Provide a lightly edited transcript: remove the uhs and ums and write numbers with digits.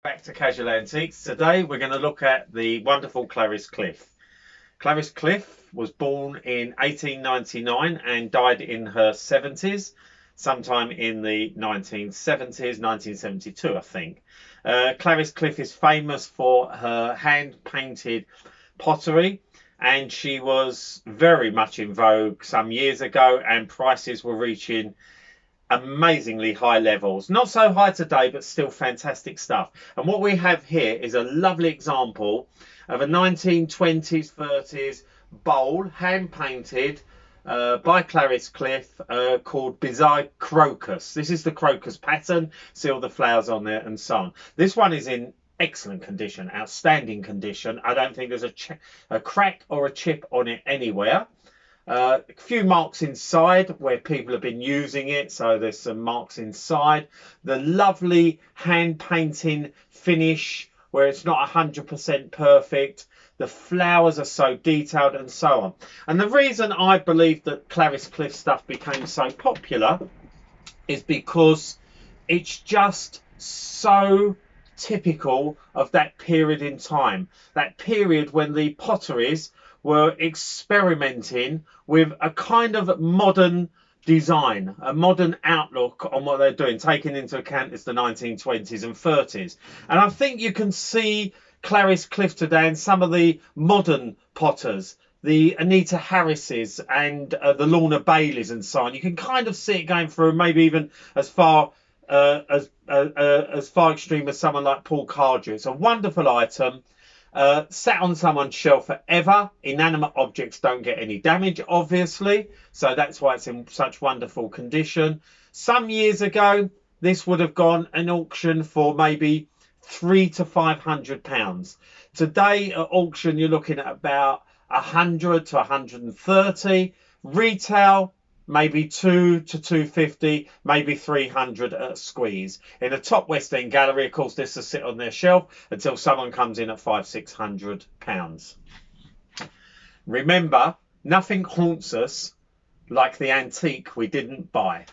Back to Casual Antiques. Today we're going to look at the wonderful Clarice Cliff. Clarice Cliff was born in 1899 and died in her 70s, sometime in the 1970s, 1972 I think. Clarice Cliff is famous for her hand-painted pottery, and she was very much in vogue some years ago, and prices were reaching amazingly high levels. Not so high today, but still fantastic stuff. And what we have here is a lovely example of a 1920s, 30s bowl, hand painted by Clarice Cliff, called Bizarre Crocus. This is the crocus pattern. See all the flowers on there and so on. This one is in excellent condition, outstanding condition. I don't think there's a crack or a chip on it anywhere. A few marks inside where people have been using it, so there's some marks inside. The lovely hand painting finish where it's not 100% perfect. The flowers are so detailed and so on. And the reason I believe that Clarice Cliff stuff became so popular is because it's just so typical of that period in time. That period when the potteries were experimenting with a kind of modern design, a modern outlook on what they're doing, taking into account it's the 1920s and 30s. And I think you can see Clarice Cliff today and some of the modern potters, the Anita Harrises and the Lorna Baileys and so on. You can kind of see it going through, maybe even as far extreme as someone like Paul Cardew. It's a wonderful item. Sat on someone's shelf forever. Inanimate objects don't get any damage, obviously, so that's why it's in such wonderful condition. Some years ago, this would have gone an auction for maybe £300 to £500. Today at auction, you're looking at about 100 to 130. Retail, maybe 2 to 250, maybe 300 at a squeeze. In a top West End gallery, of course, this will sit on their shelf until someone comes in at £500–600. Remember, nothing haunts us like the antique we didn't buy.